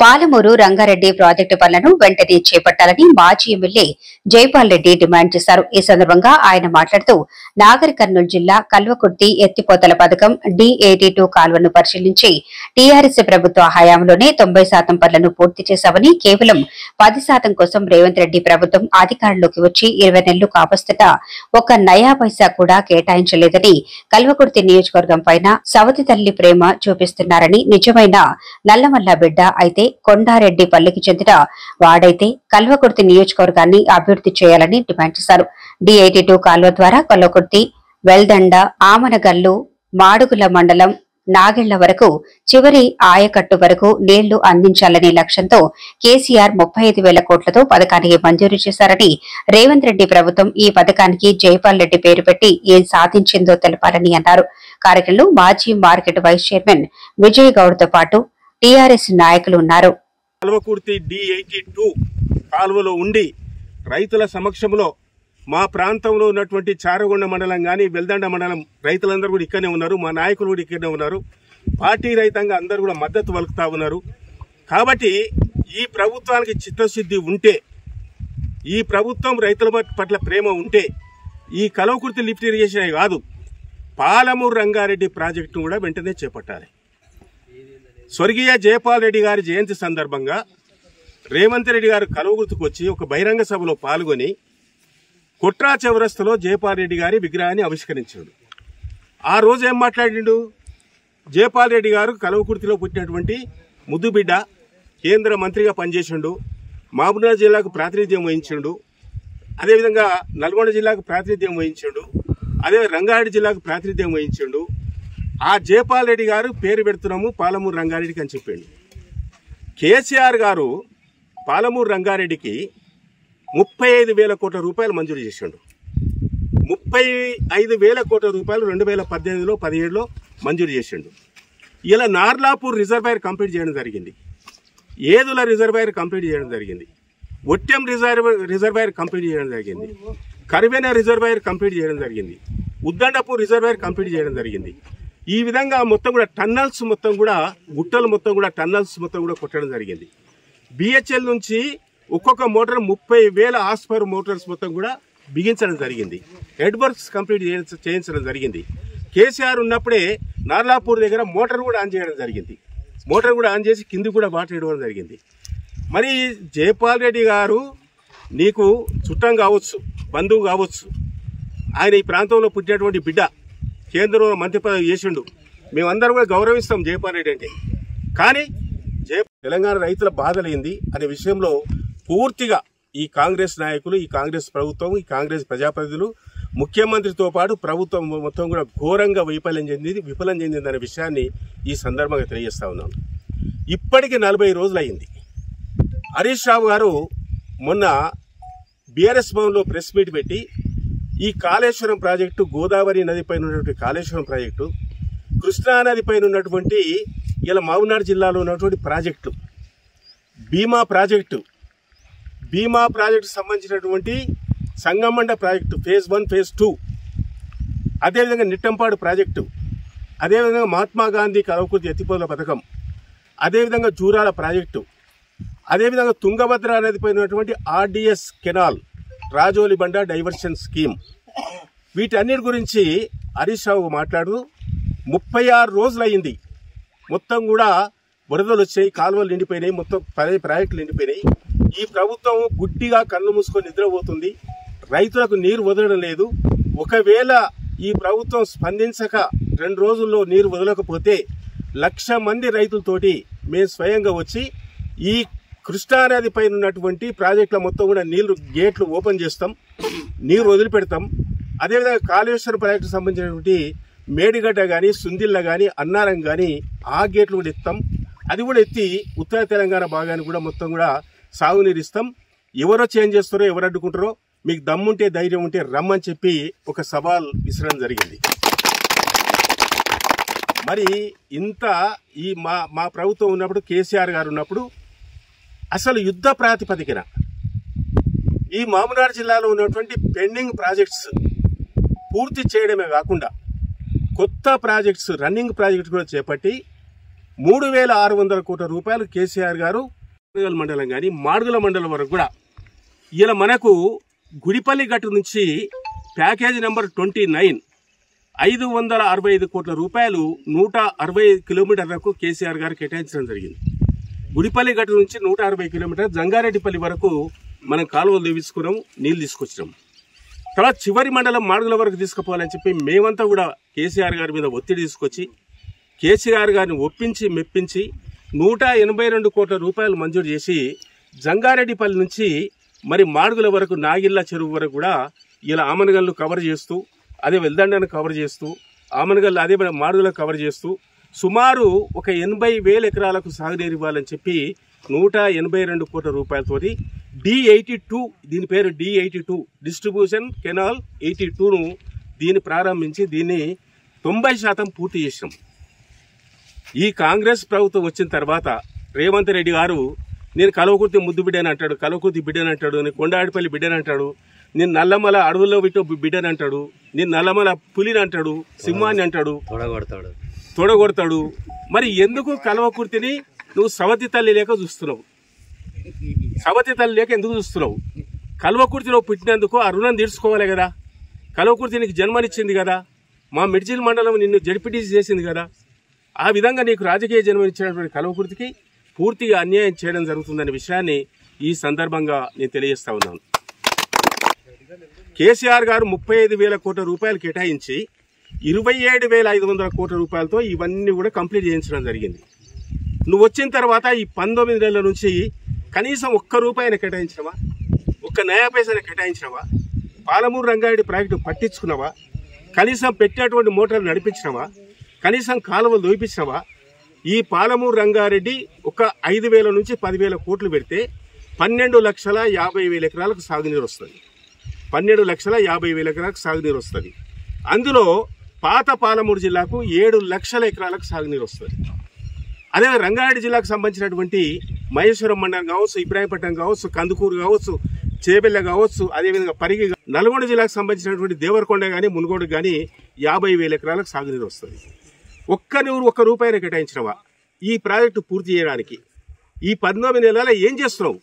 Palamuru Rangareddy project పనులను వెంటనే చేపట్టాలని మాజీ ఎమ్మెల్యే జైపాల్ రెడ్డి డిమాండ్ చేశారు. ఈ సందర్భంగా ఆయన మాట్లాడుతూ నాగర్ కర్నూలు జిల్లా కల్వకుర్తి ఎత్తిపోతల పథకం D82 కాల్వను పరిశీలించి టీఆర్ఎస్ ప్రభుత్వ హయాంలోనే 90% పనులను పూర్తి చేశామని, కేవలం 10% కోసం రేవంత్ రెడ్డి ప్రభుత్వం అధికారంలోకి వచ్చి 20 నెలలు కావస్తున్నా ఒక్క నయా పైసా కూడా కేటాయించలేదని, కల్వకుర్తి నియోజకవర్గం పైన సవతి తల్లి ప్రేమ చూపిస్తున్నారని, నిజమైన నల్లమల్ల బిడ్డ అయితే కొండారెడ్డి పల్లికి చెందిన వాడైతే కల్వకుర్తి నియోజకవర్గాన్ని అభివృద్ధి చేయాలని డిమాండ్ చేశారు. D82 కాల్వ ద్వారా కల్వకుర్తి, వెల్దండ, ఆమనగల్లు, మాడుగుల మండలం నాగెళ్ల వరకు చివరి ఆయకట్టు వరకు నీళ్లు అందించాలనే లక్ష్యంతో కేసీఆర్ 35,000 కోట్లతో పథకానికి మంజూరు చేశారని, రేవంత్ రెడ్డి ప్రభుత్వం ఈ పథకానికి జైపాల్ రెడ్డి పేరు పెట్టి ఏం సాధించిందో తెలపాలని అన్నారు. కార్యక్రమంలో మాజీ market vice chairman Vijay Goud తో పాటు టీఆర్ఎస్ నాయకులు ఉన్నారు. కల్వకుర్తి D82 కాలువలో ఉండి రైతుల సమక్షంలో మా ప్రాంతంలో ఉన్నటువంటి చారగొండ మండలం గాని, వెల్దండ మండలం రైతులందరూ కూడా ఇక్కడనే ఉన్నారు. మా నాయకులు కూడా ఇక్కడనే ఉన్నారు. పార్టీ రైతంగా అందరూ కూడా మద్దతు పలుకుతా ఉన్నారు. కాబట్టి ఈ ప్రభుత్వానికి చిత్తశుద్ధి ఉంటే, ఈ ప్రభుత్వం రైతుల పట్ల ప్రేమ ఉంటే, ఈ కల్వకుర్తి లిఫ్ట్ ఇరిగేషన్ కాదు, పాలమూరు రంగారెడ్డి ప్రాజెక్టును కూడా వెంటనే చేపట్టాలి. స్వర్గీయ జైపాల్ రెడ్డి గారి జయంతి సందర్భంగా రేవంత్ రెడ్డి గారు కల్వకుర్తికి వచ్చి ఒక బహిరంగ సభలో పాల్గొని కుట్రా చౌరస్తలో జైపాల్ రెడ్డి గారి విగ్రహాన్ని ఆవిష్కరించాడు. ఆ రోజు ఏం మాట్లాడిండు? జైపాల్ రెడ్డి గారు కల్వకుర్తిలో పుట్టినటువంటి ముద్దుబిడ్డ, కేంద్ర మంత్రిగా పనిచేసిండు, మహబూబ్నగర్ జిల్లాకు ప్రాతినిధ్యం వహించిండు, అదేవిధంగా నల్గొండ జిల్లాకు ప్రాతినిధ్యం వహించిండు, అదే రంగారెడ్డి జిల్లాకు ప్రాతినిధ్యం వహించిండు. ఆ జైపాల్ రెడ్డి గారు పేరు పెడుతున్నాము పాలమూరు రంగారెడ్డికి అని చెప్పిండు. కేసీఆర్ గారు పాలమూరు రంగారెడ్డికి 35,000 కోట్ల రూపాయలు మంజూరు చేసిండు. 35,000 కోట్ల రూపాయలు 2018లో 17లో మంజూరు చేసిండు. ఇలా నార్లాపూర్ రిజర్వాయర్ కంప్లీట్ చేయడం జరిగింది, ఏదుల రిజర్వాయర్ కంప్లీట్ చేయడం జరిగింది, ఒట్టెం రిజర్వాయర్ కంప్లీట్ చేయడం జరిగింది, కరివేన రిజర్వాయర్ కంప్లీట్ చేయడం జరిగింది, ఉద్దండపూర్ రిజర్వాయర్ కంప్లీట్ చేయడం జరిగింది. ఈ విధంగా మొత్తం కూడా టన్నల్స్ మొత్తం కూడా, గుట్టలు మొత్తం కూడా టన్నల్స్ మొత్తం కూడా కొట్టడం జరిగింది. BHL నుంచి ఒక్కొక్క మోటార్ 30,000 హార్స్ మోటార్స్ మొత్తం కూడా బిగించడం జరిగింది. హెడ్ వర్క్స్ కంప్లీట్ చేయించడం జరిగింది. కేసీఆర్ ఉన్నప్పుడే నార్లాపూర్ దగ్గర మోటార్ కూడా ఆన్ చేయడం జరిగింది. మోటార్ కూడా ఆన్ చేసి కింది కూడా వాటర్ ఇవ్వడం జరిగింది. మరి జైపాల్ రెడ్డి గారు నీకు చుట్టం కావచ్చు, బంధువు కావచ్చు, ఆయన ఈ ప్రాంతంలో పుట్టినటువంటి బిడ్డ, కేంద్రంలో మంత్రి పదవి చేసిండు, మేమందరం కూడా గౌరవిస్తాం జైపాల్ రెడ్డి అంటే. కానీ తెలంగాణ రైతుల బాధలైంది అనే విషయంలో పూర్తిగా ఈ కాంగ్రెస్ నాయకులు, ఈ కాంగ్రెస్ ప్రభుత్వం, ఈ కాంగ్రెస్ ప్రజాప్రతినిధులు, ముఖ్యమంత్రితో పాటు ప్రభుత్వం మొత్తం కూడా ఘోరంగా విఫలం చెందింది అనే విషయాన్ని ఈ సందర్భంగా తెలియజేస్తా ఉన్నాను. ఇప్పటికి 40 రోజులు అయింది. హరీష్ రావు గారు మొన్న BRS భవన్లో ప్రెస్ మీట్ పెట్టి ఈ కాళేశ్వరం ప్రాజెక్టు, గోదావరి నదిపైన ఉన్నటువంటి కాళేశ్వరం ప్రాజెక్టు, కృష్ణా నదిపైన ఉన్నటువంటి ఇలా మహబూబ్నగర్ జిల్లాలో ఉన్నటువంటి ప్రాజెక్టు, భీమా ప్రాజెక్టు సంబంధించినటువంటి సంగమండ ప్రాజెక్టు ఫేజ్ 1, ఫేజ్ 2, అదేవిధంగా నిట్టంపాడు ప్రాజెక్టు, అదేవిధంగా మహాత్మా గాంధీ కల్వకుర్తి ఎత్తిపోతల పథకం, అదేవిధంగా జూరాల ప్రాజెక్టు, అదేవిధంగా తుంగభద్ర నదిపైన ఉన్నటువంటి RDS కెనాల్, రాజోలి బండ డైవర్షన్ స్కీమ్, వీటన్నిటి గురించి హరీష్ రావు మాట్లాడుతూ 36 రోజులు అయింది. మొత్తం కూడా వరదలు వచ్చాయి, కాలువలు నిండిపోయినాయి, మొత్తం ప్రాజెక్టులు నిండిపోయినాయి. ఈ ప్రభుత్వం గుడ్డిగా కళ్ళు మూసుకొని నిద్రపోతుంది, రైతులకు నీరు వదలడం లేదు. ఒకవేళ ఈ ప్రభుత్వం స్పందించక 2 రోజుల్లో నీరు వదలకపోతే 1,00,000 మంది రైతులతోటి మేము స్వయంగా వచ్చి ఈ కృష్ణానది పైన ఉన్నటువంటి ప్రాజెక్టుల మొత్తం కూడా నీళ్లు గేట్లు ఓపెన్ చేస్తాం, నీరు వదిలిపెడతాం. అదేవిధంగా కాళేశ్వరం ప్రాజెక్టుకు సంబంధించినటువంటి మేడిగడ్డ కానీ, సుందిల్ల కానీ, అన్నారం కానీ ఆ గేట్లు కూడా ఎత్తాం. అది కూడా ఎత్తి ఉత్తర తెలంగాణ భాగాన్ని కూడా మొత్తం కూడా సాగునీరు ఇస్తాం. ఎవరో చేంజ్ చేస్తారో, ఎవరు అడ్డుకుంటారో, మీకు దమ్ముంటే ధైర్యం ఉంటే రమ్మని చెప్పి ఒక సవాల్ విసరడం జరిగింది. మరి ఇంత ఈ మా ప్రభుత్వం ఉన్నప్పుడు, కేసీఆర్ గారు ఉన్నప్పుడు అసలు యుద్ధ ప్రాతిపదికన ఈ మహబూబ్నగర్ జిల్లాలో ఉన్నటువంటి పెండింగ్ ప్రాజెక్ట్స్ పూర్తి చేయడమే కాకుండా కొత్త ప్రాజెక్ట్స్, రన్నింగ్ ప్రాజెక్ట్స్ కూడా చేపట్టి 3,600 కోట్ల రూపాయలు కేసీఆర్ గారు మాడుగుల మండలం కానీ మాడుగుల మండలం వరకు కూడా ఇలా మనకు గుడిపల్లి గట్టు నుంచి ప్యాకేజీ నెంబర్ 29 565 కోట్ల రూపాయలు 160 కిలోమీటర్లకు కేసీఆర్ గారు కేటాయించడం జరిగింది. గుడిపల్లి గట్టు నుంచి 160 కిలోమీటర్ జంగారెడ్డిపల్లి వరకు మనం కాలువలు తీపించుకున్నాం, నీళ్లు తీసుకొచ్చినాం. తర్వాత చివరి మండలం మాడుగుల వరకు తీసుకుపోవాలని చెప్పి మేమంతా కూడా కేసీఆర్ గారి మీద ఒత్తిడి తీసుకొచ్చి కేసీఆర్ గారిని ఒప్పించి మెప్పించి 182 కోట్ల రూపాయలు మంజూరు చేసి జంగారెడ్డిపల్లి నుంచి మరి మాడుగుల వరకు నాగిళ్ళ చెరువు వరకు కూడా ఇలా ఆమనగల్లు కవర్ చేస్తూ అదే వెల్దండను కవర్ చేస్తూ ఆమనగల్లు అదే మాడుగుల కవర్ చేస్తూ సుమారు ఒక 80,000 ఎకరాలకు సాగునీరు ఇవ్వాలని చెప్పి 182 కోట్ల రూపాయలతోటి D82 దీని పేరు D82 డిస్ట్రిబ్యూషన్ కెనాల్ 82ను దీన్ని ప్రారంభించి దీన్ని 90% పూర్తి చేసాం. ఈ కాంగ్రెస్ ప్రభుత్వం వచ్చిన తర్వాత రేవంత్ రెడ్డి గారు నేను కల్వకుర్తి ముద్దు బిడ్డని అంటాడు, కల్వకుర్తి బిడ్డని అంటాడు, నేను కొండాడిపల్లి బిడ్డని అంటాడు, నేను నల్లమల అడవుల్లో విట్టు బిడ్డని అంటాడు, నేను నల్లమల పులిని అంటాడు, సింహాన్ని అంటాడు, తొడగొడతాడు. మరి ఎందుకు కల్వకుర్తిని నువ్వు సవతి తల్లి లేక చూస్తున్నావు? సవతి తల్లి లేక ఎందుకు చూస్తున్నావు? కల్వకుర్తిలో పుట్టినందుకు ఆ రుణం తీర్చుకోవాలి కదా. కల్వకుర్తి నీకు జన్మనిచ్చింది కదా, మా మిడ్జిల్ మండలం నిన్ను జడ్పీటీసీ చేసింది కదా. ఆ విధంగా నీకు రాజకీయ జన్మనిచ్చినటువంటి కల్వకుర్తికి పూర్తిగా అన్యాయం చేయడం జరుగుతుందనే విషయాన్ని ఈ సందర్భంగా నేను తెలియజేస్తా ఉన్నాను. కేసీఆర్ గారు 35,000 కోట్ల రూపాయలు కేటాయించి 27,500 కోట్ల రూపాయలతో ఇవన్నీ కూడా కంప్లీట్ చేయించడం జరిగింది. నువ్వు వచ్చిన తర్వాత ఈ 19 నెలల నుంచి కనీసం ఒక్క రూపాయిని కేటాయించినవా? ఒక్క నయా పైసని కేటాయించినవా? పాలమూరు రంగారెడ్డి ప్రాజెక్టు పట్టించుకున్నావా? కనీసం పెట్టినటువంటి మోటార్లు నడిపించినవా? కనీసం కాలువలు దోయిపించినవా? ఈ పాలమూరు రంగారెడ్డి ఒక 5,000 నుంచి 10,000 కోట్లు పెడితే 12,50,000 ఎకరాలకు సాగునీరు వస్తుంది. 12,50,000 ఎకరాలకు సాగునీరు వస్తుంది. అందులో పాత పాలమూరు జిల్లాకు 7 లక్షల ఎకరాలకు సాగునీరు వస్తుంది. అదే రంగారెడ్డి జిల్లాకు సంబంధించినటువంటి మహేశ్వరం మండలం కావచ్చు, ఇబ్రాహీంపట్నం కావచ్చు, కందుకూరు కావచ్చు, చేబెల్ల కావచ్చు, అదేవిధంగా పరిగి, నల్గొండ జిల్లాకు సంబంధించినటువంటి దేవరకొండ కానీ మునుగోడు కానీ 50,000 ఎకరాలకు సాగునీరు వస్తుంది. ఒక్క రూపాయిని కేటాయించినవా ఈ ప్రాజెక్టు పూర్తి చేయడానికి? ఈ 19 నెలల ఏం చేస్తున్నావు?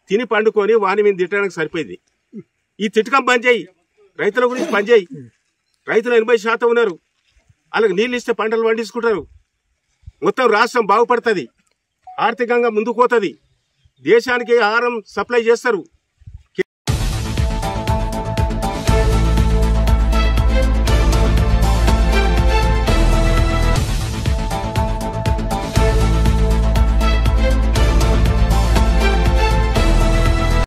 తిని పండుకొని వాని మీద తిట్టడానికి సరిపోయింది. ఈ తిట్టకం బంద్ చేయి, రైతుల గురించి పని చేయి. రైతులు 80% ఉన్నారు, వాళ్ళకి నీళ్ళు ఇస్తే పంటలు పండించుకుంటారు. మొత్తం రాష్ట్రం బాగుపడుతుంది, ఆర్థికంగా ముందుకు పోతుంది, దేశానికి ఆహారం సప్లై చేస్తారు.